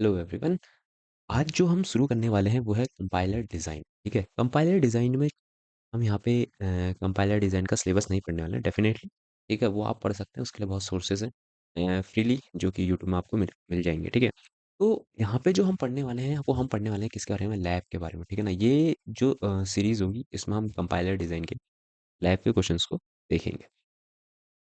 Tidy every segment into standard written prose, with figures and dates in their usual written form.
Hello everyone. आज जो हम शुरू करने वाले हैं वो है कंपाइलर डिज़ाइन। ठीक है, कंपाइलर डिज़ाइन में हम यहाँ पे कंपाइलर डिज़ाइन का सिलेबस नहीं पढ़ने वाले हैं डेफिनेटली। ठीक है, वो आप पढ़ सकते हैं, उसके लिए बहुत सोर्सेज हैं फ्रीली, जो कि यूट्यूब में आपको मिल मिल जाएंगे। ठीक है, तो यहाँ पे जो हम पढ़ने वाले हैं वो हम पढ़ने वाले हैं किसके बारे में, लैब के बारे में। ठीक है ना, ये जो सीरीज़ होगी इसमें हम कंपाइलर डिज़ाइन के लैब के क्वेश्चंस को देखेंगे।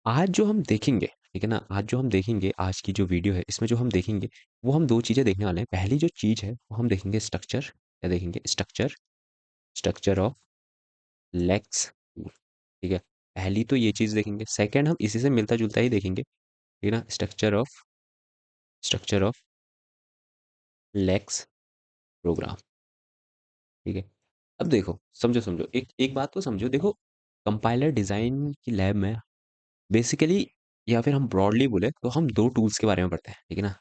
आज जो हम देखेंगे, ठीक है ना, आज जो हम देखेंगे, आज की जो वीडियो है इसमें जो हम देखेंगे वो हम दो चीज़ें देखने वाले हैं। पहली जो चीज़ है वो हम देखेंगे स्ट्रक्चर, क्या देखेंगे, structure, structure of Lex tool. ठीक है, पहली तो ये चीज़ देखेंगे। सेकंड हम इसी से मिलता जुलता ही देखेंगे, ठीक है ना, स्ट्रक्चर ऑफ लेक्स प्रोग्राम। ठीक है, अब देखो, समझो समझो, एक एक बात तो समझो। देखो, कंपाइलर डिज़ाइन की लैब में बेसिकली, या फिर हम ब्रॉडली बोले तो हम दो टूल्स के बारे में पढ़ते हैं। ठीक है ना,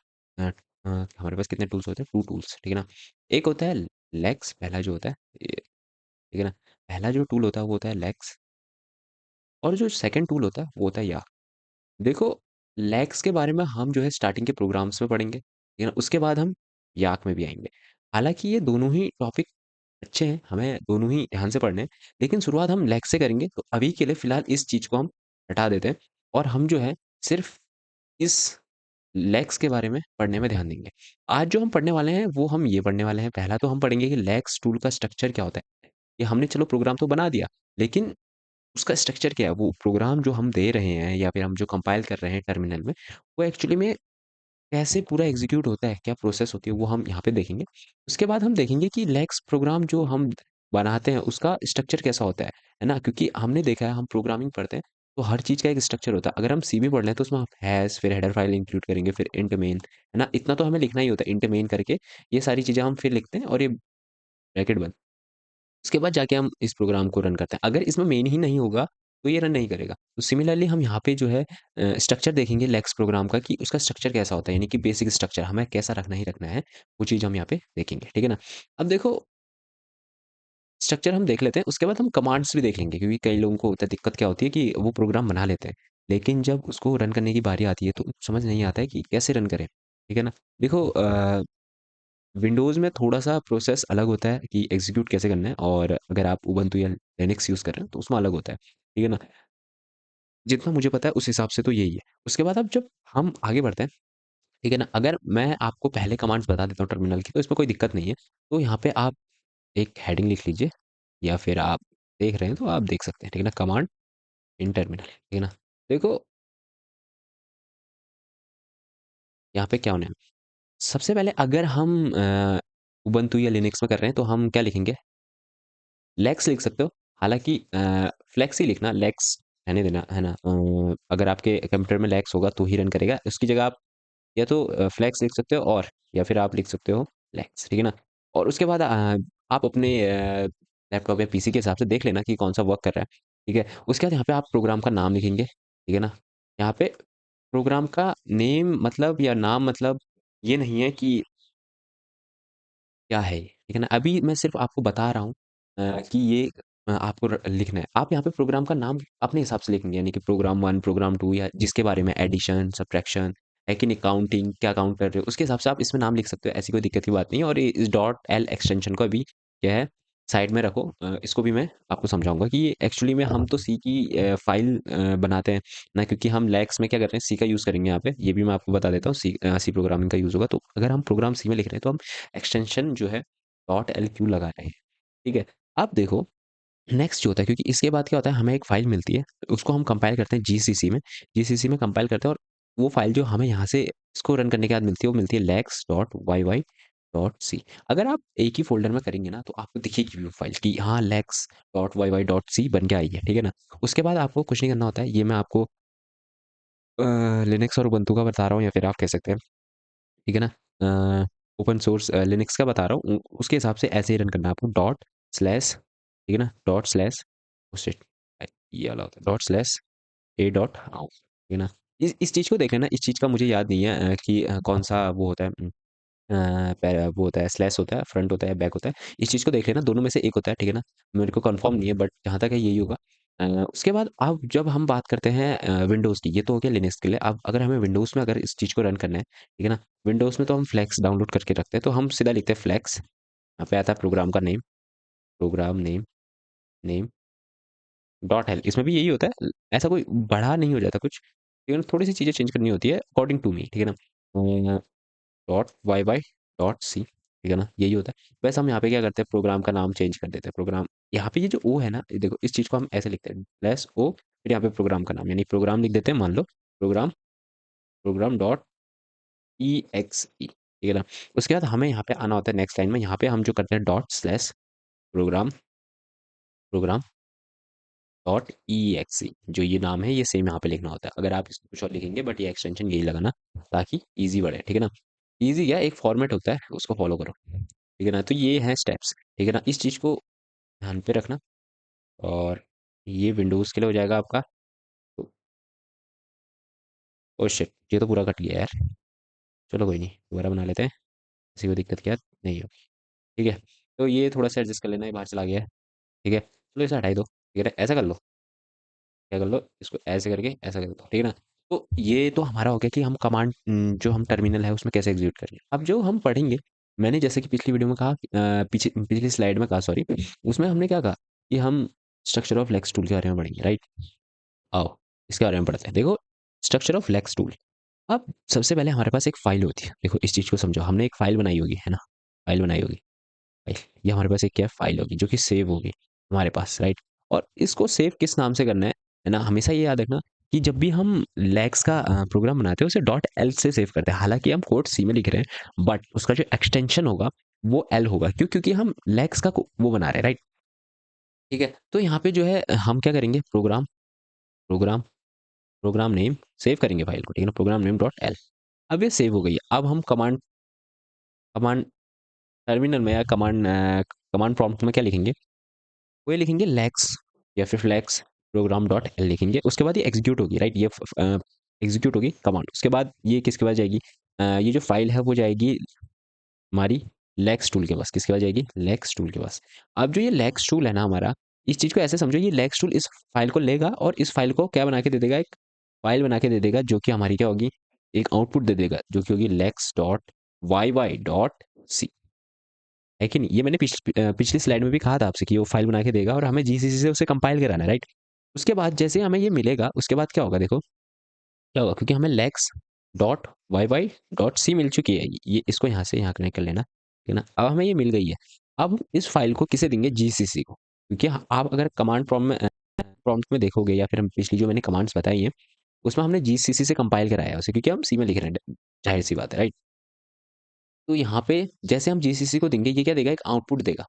हमारे पास कितने टूल्स होते हैं, टू टूल्स। ठीक है ना, एक होता है लेक्स, पहला जो होता है ठीक है ना, पहला जो टूल होता है वो होता है लेक्स, और जो सेकंड टूल होता है वो होता है याक। देखो, लेक्स के बारे में हम जो है स्टार्टिंग के प्रोग्राम्स में पढ़ेंगे, ठीक है ना, उसके बाद हम याक में भी आएंगे। हालांकि ये दोनों ही टॉपिक अच्छे हैं, हमें दोनों ही ध्यान से पढ़ने हैं, लेकिन शुरुआत हम लेक्स से करेंगे। तो अभी के लिए फिलहाल इस चीज़ को हम हटा देते हैं, और हम जो है सिर्फ इस लेग्स के बारे में पढ़ने में ध्यान देंगे। आज जो हम पढ़ने वाले हैं वो हम ये पढ़ने वाले हैं, पहला तो हम पढ़ेंगे कि लेग्स टूल का स्ट्रक्चर क्या होता है। ये हमने चलो प्रोग्राम तो बना दिया, लेकिन उसका स्ट्रक्चर क्या है, वो प्रोग्राम जो हम दे रहे हैं या फिर हम जो कंपाइल कर रहे हैं टर्मिनल में, वो एक्चुअली में कैसे पूरा एग्जीक्यूट होता है, क्या प्रोसेस होती है, वो हम यहाँ पे देखेंगे। उसके बाद हम देखेंगे कि लेक्स प्रोग्राम जो हम बनाते हैं उसका स्ट्रक्चर कैसा होता है ना, क्योंकि हमने देखा है, हम प्रोग्रामिंग पढ़ते हैं तो हर चीज़ का एक स्ट्रक्चर होता है। अगर हम सी भी पढ़ रहे हैं तो उसमें हम हैश, फिर हेडर फाइल इंक्लूड करेंगे, फिर इंट मेन, है ना, इतना तो हमें लिखना ही होता है, इंट मेन करके ये सारी चीज़ें हम फिर लिखते हैं, और ये ब्रैकेट बंद। उसके बाद जाके हम इस प्रोग्राम को रन करते हैं। अगर इसमें मेन ही नहीं होगा तो ये रन नहीं करेगा। तो सिमिलरली हम यहाँ पे जो है स्ट्रक्चर देखेंगे लेक्स प्रोग्राम का, कि उसका स्ट्रक्चर कैसा होता है, यानी कि बेसिक स्ट्रक्चर हमें कैसा रखना ही रखना है, वो चीज़ हम यहाँ पे देखेंगे। ठीक है ना, अब देखो, स्ट्रक्चर हम देख लेते हैं, उसके बाद हम कमांड्स भी देख लेंगे, क्योंकि कई लोगों को होता है, दिक्कत क्या होती है कि वो प्रोग्राम बना लेते हैं, लेकिन जब उसको रन करने की बारी आती है तो समझ नहीं आता है कि कैसे रन करें। ठीक है ना, देखो, विंडोज़ में थोड़ा-सा प्रोसेस अलग होता है कि एग्ज़ीक्यूट कैसे करना है, और अगर आप उबंटू या लिनक्स यूज़ कर रहे हैं तो उसमें अलग होता है। ठीक है ना? जितना मुझे पता है उस हिसाब से तो यही है। उसके बाद अब जब हम आगे बढ़ते हैं, ठीक है ना? अगर मैं आपको पहले कमांड्स बता देता हूँ टर्मिनल की, तो इसमें कोई दिक्कत नहीं है। तो यहाँ पे आप एक हेडिंग लिख लीजिए, या फिर आप देख रहे हैं तो आप देख सकते हैं, ठीक है ना? कमांड इन टर्मिनल, ठीक है ना? देखो, यहाँ पे क्या होना है, सबसे पहले अगर हम उबंटू या लिनक्स में कर रहे हैं तो हम क्या लिखेंगे? लेक्स लिख सकते हो। हालाँकि फ्लेक्स ही लिखना, लेक्स रहने देना, है ना? अगर आपके कंप्यूटर में लेक्स होगा तो ही रन करेगा। उसकी जगह आप या तो फ्लेक्स लिख सकते हो, और या फिर आप लिख सकते हो लेक्स, ठीक है ना? और उसके बाद आप अपने लैपटॉप या पीसी के हिसाब से देख लेना कि कौन-सा वर्क कर रहा है, ठीक है? उसके बाद यहाँ पे आप प्रोग्राम का नाम लिखेंगे, ठीक है ना? यहाँ पे प्रोग्राम का नेम मतलब या नाम मतलब ये नहीं है कि क्या है ये? ठीक है ना? अभी मैं सिर्फ़ आपको बता रहा हूँ कि ये आपको लिखना है। आप यहाँ पे प्रोग्राम का नाम अपने हिसाब से लिखेंगे, यानी कि प्रोग्राम 1, प्रोग्राम 2, या जिसके बारे में एडिशन, सब्ट्रैक्शन है कि नहीं, काउंटिंग क्या काउंट कर रहे हो, उसके हिसाब से आप इसमें नाम लिख सकते हो, ऐसी कोई दिक्कत की बात नहीं है। और ये इस डॉट एल एक्सटेंशन को अभी क्या है, साइड में रखो। इसको भी मैं आपको समझाऊँगा कि ये एक्चुअली में हम तो सी की फ़ाइल बनाते हैं ना, क्योंकि हम लैक्स में क्या कर रहे हैं, सी का यूज़ करेंगे यहाँ पे। ये भी मैं आपको बता देता हूँ, सी प्रोग्रामिंग का यूज़ होगा। तो अगर हम प्रोग्राम सी में लिख रहे हैं तो हम एक्सटेंशन जो है डॉट एल क्यू लगा रहे हैं, ठीक है? अब देखो, नेक्स्ट जो होता है, क्योंकि इसके बाद क्या होता है, हमें एक फ़ाइल मिलती है, उसको हम कंपाइल करते हैं जीसीसी में। जीसीसी में कंपाइल करते हैं, और वो फ़ाइल जो हमें यहाँ से इसको रन करने के बाद मिलती है, वो मिलती है lex.yy.c। अगर आप एक ही फ़ोल्डर में करेंगे ना, तो आपको दिखेगी वो फ़ाइल कि हाँ, lex.yy.c बन के आई है, ठीक है ना? उसके बाद आपको कुछ नहीं करना होता है, ये मैं आपको लिनक्स और उबंटू का बता रहा हूँ, या फिर आप कह सकते हैं, ठीक है ना, ओपन सोर्स लिनक्स का बता रहा हूँ, उसके हिसाब से ऐसे ही रन करना है आपको, डॉट स्लैश, ठीक है ना, डॉट स्लैश पोस्टेड, ये वाला होता है, डॉट स्लैश ए डॉट आउ, ठीक है ना। इस चीज़ को देख लेना, इस चीज़ का मुझे याद नहीं है कि कौन सा वो होता है, वो होता है स्लैश होता है, फ्रंट होता है, बैक होता है। इस चीज़ को देख लेना, दोनों में से एक होता है, ठीक है ना। मेरे को कंफर्म नहीं है, बट जहाँ तक है यही होगा। उसके बाद अब जब हम बात करते हैं विंडोज़ की, ये तो हो गया लिनक्स के लिए। अब अगर हमें विंडोज़ में अगर इस चीज़ को रन करना है, ठीक है ना? विंडोज़ में तो हम फ्लेक्स डाउनलोड करके रखते हैं, तो हम सीधा लिखते हैं फ्लेक्स, यहाँ पे आता है प्रोग्राम का name, program name, name dot L, इसमें भी यही होता है, ऐसा कोई बड़ा नहीं हो जाता कुछ, ठीक है ना? थोड़ी सी चीज़ें चेंज करनी होती है अकॉर्डिंग टू मी, ठीक है ना? Dot Y Y dot C, ठीक है ना? यही होता है। वैसे हम यहाँ पे क्या करते हैं, प्रोग्राम का नाम चेंज कर देते हैं। प्रोग्राम, यहाँ पे ये जो ओ है ना, ये देखो इस चीज़ को हम ऐसे लिखते हैं, प्लस ओ, फिर यहाँ पे प्रोग्राम का नाम, यानी प्रोग्राम लिख देते हैं, मान लो program, program dot E X E, ठीक है ना? उसके बाद हमें यहाँ पे आना होता है नेक्स्ट लाइन में, यहाँ पे हम जो करते हैं dot slash program, program dot E X E, जो ये नाम है ये सेम यहाँ पे लिखना होता है। अगर आप इसको कुछ और लिखेंगे, बट ये एक्सटेंशन यही लगाना ताकि ईजी बढ़े, ठीक है ना? ईजी क्या, एक फॉर्मेट होता है, उसको फॉलो करो, ठीक है ना? तो ये हैं स्टेप्स, ठीक है ना? इस चीज़ को ध्यान पे रखना। और ये विंडोज़ के लिए हो जाएगा आपका। तो ओ शिट, ये तो पूरा कट गया यार। चलो कोई नहीं, दोबारा बना लेते हैं, किसी को दिक्कत क्या नहीं होगी, ठीक है? तो ये थोड़ा सा एडजस्ट कर लेना, ये बाहर चला गया है, ठीक है? चलो इसे हटाई दो, ठीक है? ऐसा कर लो, क्या कर लो, इसको ऐसे करके ऐसा कर दो, ठीक है ना? तो ये तो हमारा हो गया कि हम कमांड जो हम टर्मिनल है उसमें कैसे एग्जीक्यूट करेंगे। अब जो हम पढ़ेंगे, मैंने जैसे कि पिछली वीडियो में कहा, पीछे पिछली स्लाइड में कहा, सॉरी, उसमें हमने क्या कहा कि हम स्ट्रक्चर ऑफ लेक्स टूल के बारे में पढ़ेंगे, राइट? आओ इसके बारे में पढ़ते हैं। देखो, स्ट्रक्चर ऑफ लेक्स टूल। अब सबसे पहले हमारे पास एक फाइल होती है, देखो इस चीज़ को समझो, हमने एक फाइल बनाई होगी, है ना? फाइल बनाई होगी, राइट? ये हमारे पास एक क्या फाइल होगी जो कि सेव होगी हमारे पास, राइट? और इसको सेव किस नाम से करना है ना? हमेशा ये याद रखना कि जब भी हम लेक्स का प्रोग्राम बनाते हैं उसे डॉट एल से सेव करते हैं। हालांकि हम कोड सी में लिख रहे हैं, बट उसका जो एक्सटेंशन होगा वो एल होगा, क्यों? क्योंकि हम लेक्स का वो बना रहे हैं, राइट? ठीक है, तो यहाँ पे जो है हम क्या करेंगे, program, program, program name, save करेंगे फाइल को, ठीक है ना? Program name dot L. अब ये सेव हो गई है। अब हम कमांड, कमांड टर्मिनल में या कमांड कमांड प्रॉम्प्ट में क्या लिखेंगे, वो ये लिखेंगे लेक्स या फिर फ्लैक्स प्रोग्राम डॉट एल लिखेंगे। उसके बाद ये एग्जीक्यूट होगी, राइट? ये एग्जीक्यूट होगी कमांड। उसके बाद ये किसके पास जाएगी, ये जो फाइल है वो जाएगी हमारी लेक्स टूल के पास। किसके पास जाएगी, लेक्स टूल के पास। अब जो ये लेक्स टूल है ना हमारा, इस चीज़ को ऐसे समझो, ये लेक्स टूल इस फाइल को लेगा और इस फाइल को क्या बना के दे देगा, एक फाइल बना के दे देगा, जो कि हमारी क्या होगी, एक आउटपुट दे देगा, जो कि होगी Lex dot Y Y dot C, है कि नहीं? ये मैंने पिछली स्लाइड में भी कहा था आपसे कि वो फाइल बना के देगा और हमें जीसीसी से उसे कंपाइल कराना है, राइट? उसके बाद जैसे हमें ये मिलेगा, उसके बाद क्या होगा, देखो क्या होगा, क्योंकि हमें lex dot Y Y dot C मिल चुकी है, ये इसको यहाँ से यहाँ कनेक्ट कर लेना, ठीक है ना? अब हमें ये मिल गई है। अब इस फाइल को किसे देंगे, जीसीसी को, क्योंकि आप अगर कमांड प्रॉम्प्ट में देखोगे या फिर हम पिछली जो मैंने कमांड्स बताई हैं उसमें हमने जीसीसी से कंपाइल कराया है उसे, क्योंकि हम सी में लिख रहे हैं, जाहिर सी बात है, राइट? तो यहाँ पे जैसे हम जीसीसी को देंगे, ये क्या देगा, एक आउटपुट देगा।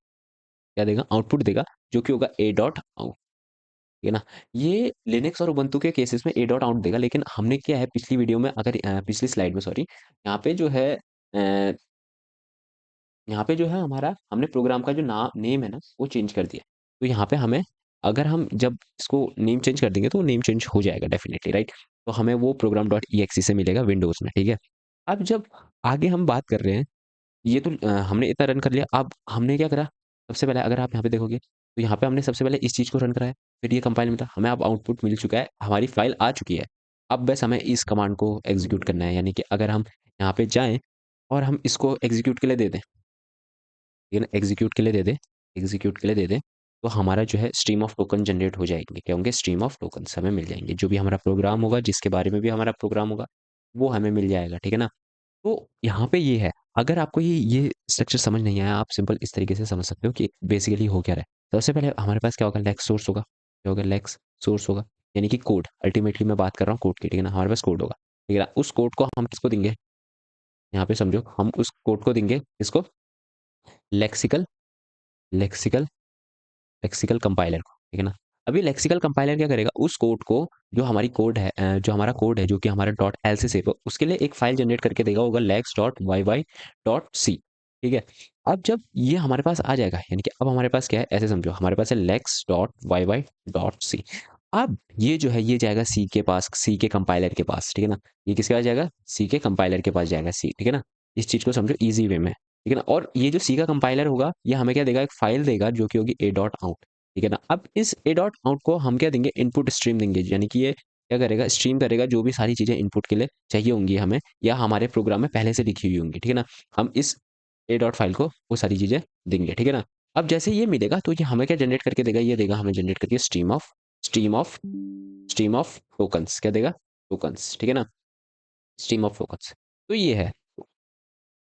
क्या देगा, आउटपुट देगा, जो कि होगा ए डॉट आउट, ठीक है ना? ये लिनक्स और उबंटू के केसेस में ए डॉट आउट देगा, लेकिन हमने क्या है पिछली वीडियो में, अगर पिछली स्लाइड में, सॉरी, यहाँ पे जो है यहाँ पे जो है हमारा, हमने प्रोग्राम का जो नेम है ना वो चेंज कर दिया। तो यहाँ पे हमें, अगर हम जब इसको नेम चेंज कर देंगे तो नेम चेंज हो जाएगा डेफिनेटली, राइट? तो हमें वो प्रोग्राम डॉट ई एक्स से मिलेगा विंडोज में, ठीक है? अब जब आगे हम बात कर रहे हैं, ये तो हमने इतना रन कर लिया। अब हमने क्या करा, सबसे पहले अगर आप यहाँ पे देखोगे तो यहाँ पे हमने सबसे पहले इस चीज़ को रन कराया, फिर ये कंपाइल मिला, हमें अब आउटपुट मिल चुका है, हमारी फाइल आ चुकी है। अब बस हमें इस कमांड को एग्जीक्यूट करना है, यानी कि अगर हम यहाँ पे जाएं और हम इसको एग्जीक्यूट के लिए दे दें, ठीक है ना? एग्जीक्यूट के लिए दे दें, एग्जीक्यूट के लिए दे दें, तो हमारा जो है स्ट्रीम ऑफ टोकन जनरेट हो जाएंगे। क्या होंगे, स्ट्रीम ऑफ टोकन हमें मिल जाएंगे। जो भी हमारा प्रोग्राम होगा, जिसके बारे में भी हमारा प्रोग्राम होगा, वो हमें मिल जाएगा, ठीक है ना? तो यहाँ पे ये है, अगर आपको ये स्ट्रक्चर समझ नहीं आया, आप सिंपल इस तरीके से समझ सकते हो कि बेसिकली हो क्या रहा है। सबसे पहले हमारे पास क्या होगा, लेक्स सोर्स होगा। क्या होगा, लेक्स सोर्स होगा, यानी कि कोड। अल्टीमेटली मैं बात कर रहा हूँ कोड की, ठीक है ना? हमारे पास कोड होगा, ठीक है ना? उस कोड को हम किसको देंगे, यहाँ पे समझो, हम उस कोड को देंगे इसको, लेक्सिकल, लेक्सिकल, लेक्सिकल कंपाइलर को, ठीक है ना? अभी लेक्सिकल कंपाइलर क्या करेगा, उस कोड को, जो हमारी कोड है, जो हमारा कोड है, जो कि हमारा डॉट एल से सेव हो, उसके लिए एक फाइल जनरेट करके देगा, होगा Lex dot Y Y dot C, ठीक है? अब जब ये हमारे पास आ जाएगा, यानी कि अब हमारे पास क्या है, ऐसे समझो, हमारे पास है Lex dot Y Y dot C. अब ये जो है ये जाएगा सी के पास, सी के कंपाइलर के पास, ठीक है ना? ये किसके पास जाएगा, सी के कंपाइलर के पास जाएगा, सी, ठीक है ना? इस चीज को समझो इजी वे में, ठीक है ना? और ये जो सी का कंपाइलर होगा, ये हमें क्या देगा, एक फाइल देगा, जो कि होगी ए डॉट आउट, ठीक है ना। अब इस ए डॉट आउट को हम क्या देंगे, इनपुट स्ट्रीम देंगे, यानी कि ये क्या करेगा, स्ट्रीम करेगा जो भी सारी चीजें इनपुट के लिए चाहिए होंगी हमें, या हमारे प्रोग्राम में पहले से लिखी हुई होंगी, ठीक है ना। हम इस ए डॉट फाइल को वो सारी चीजें देंगे, ठीक है ना। अब जैसे ये मिलेगा तो ये हमें क्या जनरेट करके देगा, ये देगा हमें जनरेट करके स्ट्रीम ऑफ टोकन्स, क्या देगा, टोकन्स, ठीक है ना, स्ट्रीम ऑफ टोकन्स। तो ये है,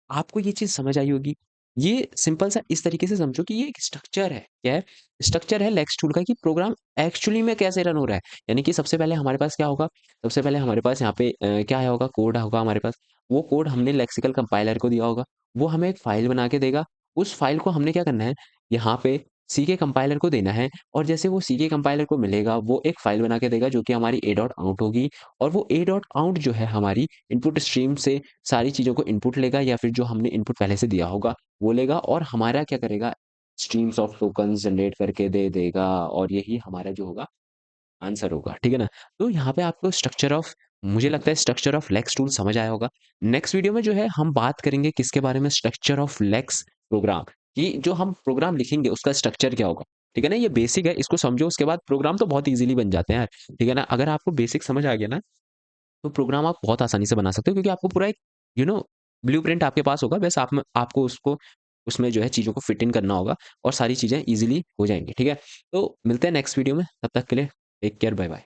आपको ये चीज़ समझ आई होगी। ये सिंपल सा इस तरीके से समझो कि ये एक स्ट्रक्चर है। क्या है? स्ट्रक्चर है लेक्स टूल का कि प्रोग्राम एक्चुअली में कैसे रन हो रहा है। यानी कि सबसे पहले हमारे पास क्या होगा? सबसे पहले हमारे पास यहाँ पे क्या आया होगा? कोड होगा हमारे पास। वो कोड हमने लेक्सिकल कंपाइलर को दिया होगा। वो हमें एक फ़ाइल बना के देगा। उस फ़ाइल को हमने क्या करना है? यहाँ पे सी के कंपाइलर को देना है, और जैसे वो सी के कंपाइलर को मिलेगा, वो एक फ़ाइल बना के देगा जो कि हमारी ए डॉट आउट होगी, और वो ए डॉट आउट जो है हमारी इनपुट स्ट्रीम से सारी चीज़ों को इनपुट लेगा, या फिर जो हमने इनपुट पहले से दिया होगा वो लेगा, और हमारा क्या करेगा, स्ट्रीम्स ऑफ टोकन्स जनरेट करके दे देगा, और यही हमारा जो होगा आंसर होगा, ठीक है ना। तो यहाँ पे आपको स्ट्रक्चर ऑफ, मुझे लगता है स्ट्रक्चर ऑफ लेक्स टूल समझ आया होगा। नेक्स्ट वीडियो में जो है हम बात करेंगे किसके बारे में, स्ट्रक्चर ऑफ लेक्स प्रोग्राम, कि जो हम प्रोग्राम लिखेंगे उसका स्ट्रक्चर क्या होगा, ठीक है ना। ये बेसिक है, इसको समझो, उसके बाद प्रोग्राम तो बहुत इजीली बन जाते हैं यार, ठीक है ना। अगर आपको बेसिक समझ आ गया ना, तो प्रोग्राम आप बहुत आसानी से बना सकते हो, क्योंकि आपको पूरा एक यू नो ब्लूप्रिंट आपके पास होगा, बस आपको उसको उसमें जो है चीज़ों को फिट इन करना होगा, और सारी चीज़ें ईज़िली हो जाएँगी, ठीक है? तो मिलते हैं नेक्स्ट वीडियो में, तब तक के लिए टेक केयर, बाय बाय।